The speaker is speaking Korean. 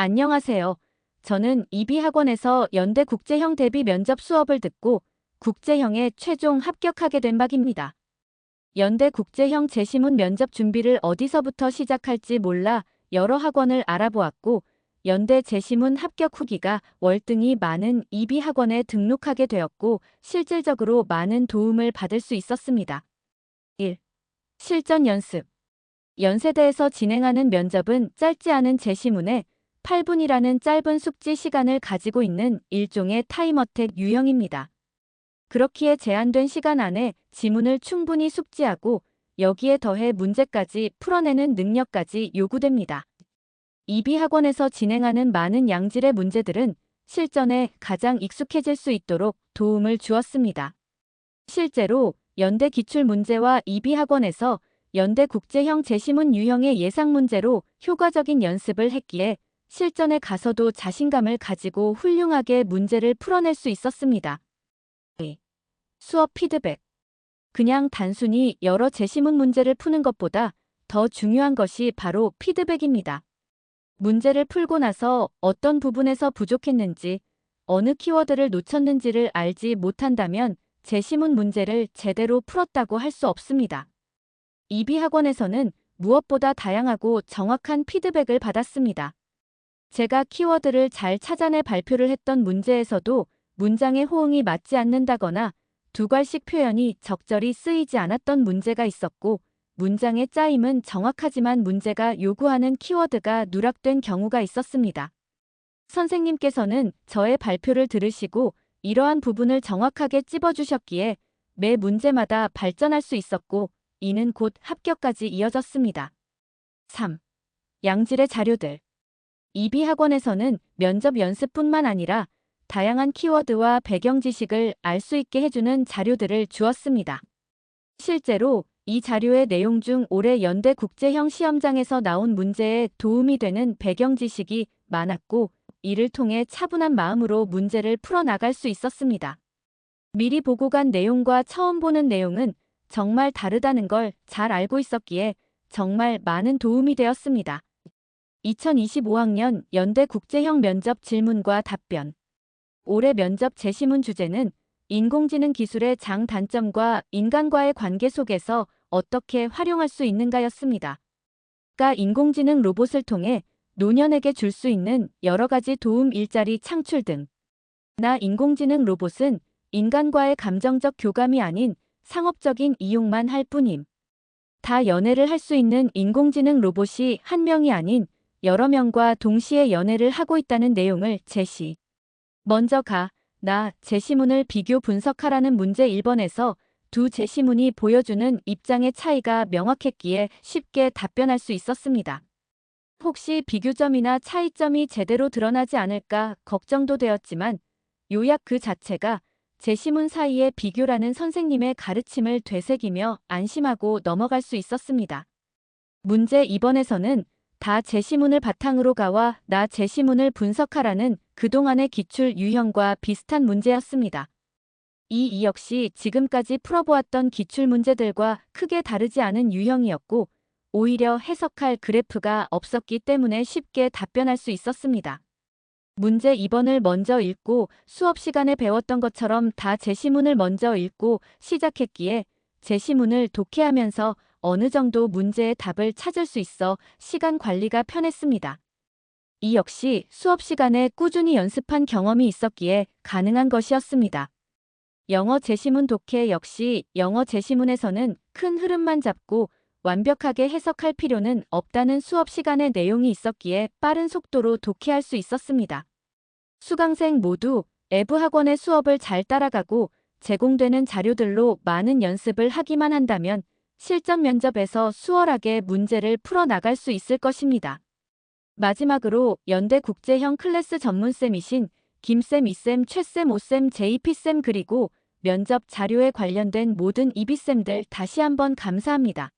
안녕하세요. 저는 이비학원에서 연대국제형 대비 면접 수업을 듣고 국제형에 최종 합격하게 된 박입니다. 연대국제형 재시문 면접 준비를 어디서부터 시작할지 몰라 여러 학원을 알아보았고 연대 재시문 합격 후기가 월등히 많은 이비학원에 등록하게 되었고 실질적으로 많은 도움을 받을 수 있었습니다. 1. 실전 연습. 연세대에서 진행하는 면접은 짧지 않은 재시문에 8분이라는 짧은 숙지 시간을 가지고 있는 일종의 타임어택 유형입니다. 그렇기에 제한된 시간 안에 지문을 충분히 숙지하고 여기에 더해 문제까지 풀어내는 능력까지 요구됩니다. 이비학원에서 진행하는 많은 양질의 문제들은 실전에 가장 익숙해질 수 있도록 도움을 주었습니다. 실제로 연대 기출문제와 이비학원에서 연대 국제형 재시문 유형의 예상 문제로 효과적인 연습을 했기에 실전에 가서도 자신감을 가지고 훌륭하게 문제를 풀어낼 수 있었습니다. 수업 피드백. 그냥 단순히 여러 재시문 문제를 푸는 것보다 더 중요한 것이 바로 피드백입니다. 문제를 풀고 나서 어떤 부분에서 부족했는지, 어느 키워드를 놓쳤는지를 알지 못한다면 재시문 문제를 제대로 풀었다고 할 수 없습니다. 이비학원에서는 무엇보다 다양하고 정확한 피드백을 받았습니다. 제가 키워드를 잘 찾아내 발표를 했던 문제에서도 문장의 호응이 맞지 않는다거나 두괄식 표현이 적절히 쓰이지 않았던 문제가 있었고 문장의 짜임은 정확하지만 문제가 요구하는 키워드가 누락된 경우가 있었습니다. 선생님께서는 저의 발표를 들으시고 이러한 부분을 정확하게 찝어주셨기에 매 문제마다 발전할 수 있었고 이는 곧 합격까지 이어졌습니다. 3. 양질의 자료들. 이비학원에서는 면접 연습뿐만 아니라 다양한 키워드와 배경 지식을 알 수 있게 해주는 자료들을 주었습니다. 실제로 이 자료의 내용 중 올해 연대 국제형 시험장에서 나온 문제에 도움이 되는 배경 지식이 많았고 이를 통해 차분한 마음으로 문제를 풀어나갈 수 있었습니다. 미리 보고 간 내용과 처음 보는 내용은 정말 다르다는 걸 잘 알고 있었기에 정말 많은 도움이 되었습니다. 2025학년 연대 국제형 면접 질문과 답변. 올해 면접 재시문 주제는 인공지능 기술의 장단점과 인간과의 관계 속에서 어떻게 활용할 수 있는가였습니다. 인공지능 로봇을 통해 노년에게 줄 수 있는 여러 가지 도움 일자리 창출 등. 인공지능 로봇은 인간과의 감정적 교감이 아닌 상업적인 이용만 할 뿐임. 다 연애를 할 수 있는 인공지능 로봇이 한 명이 아닌 여러 명과 동시에 연애를 하고 있다는 내용을 제시. 먼저 재시문을 비교 분석하라는 문제 1번에서 두 재시문이 보여주는 입장의 차이가 명확했기에 쉽게 답변할 수 있었습니다. 혹시 비교점이나 차이점이 제대로 드러나지 않을까 걱정도 되었지만 요약 그 자체가 재시문 사이의 비교라는 선생님의 가르침을 되새기며 안심하고 넘어갈 수 있었습니다. 문제 2번에서는 다 재시문을 바탕으로 재시문을 분석하라는 그동안의 기출 유형과 비슷한 문제였습니다. 이 역시 지금까지 풀어보았던 기출 문제들과 크게 다르지 않은 유형이었고 오히려 해석할 그래프가 없었기 때문에 쉽게 답변할 수 있었습니다. 문제 2번을 먼저 읽고 수업 시간에 배웠던 것처럼 다 재시문을 먼저 읽고 시작했기에 재시문을 독해하면서 어느 정도 문제의 답을 찾을 수 있어 시간 관리가 편했습니다. 이 역시 수업 시간에 꾸준히 연습한 경험이 있었기에 가능한 것이었습니다. 영어 재시문 독해 역시 영어 재시문에서는 큰 흐름만 잡고 완벽하게 해석할 필요는 없다는 수업 시간의 내용이 있었기에 빠른 속도로 독해할 수 있었습니다. 수강생 모두 앱학원의 수업을 잘 따라가고 제공되는 자료들로 많은 연습을 하기만 한다면 실전 면접에서 수월하게 문제를 풀어나갈 수 있을 것입니다. 마지막으로 연대 국제형 클래스 전문쌤이신 김쌤, 이쌤, 최쌤, 오쌤, JP쌤 그리고 면접 자료에 관련된 모든 이비쌤들 다시 한번 감사합니다.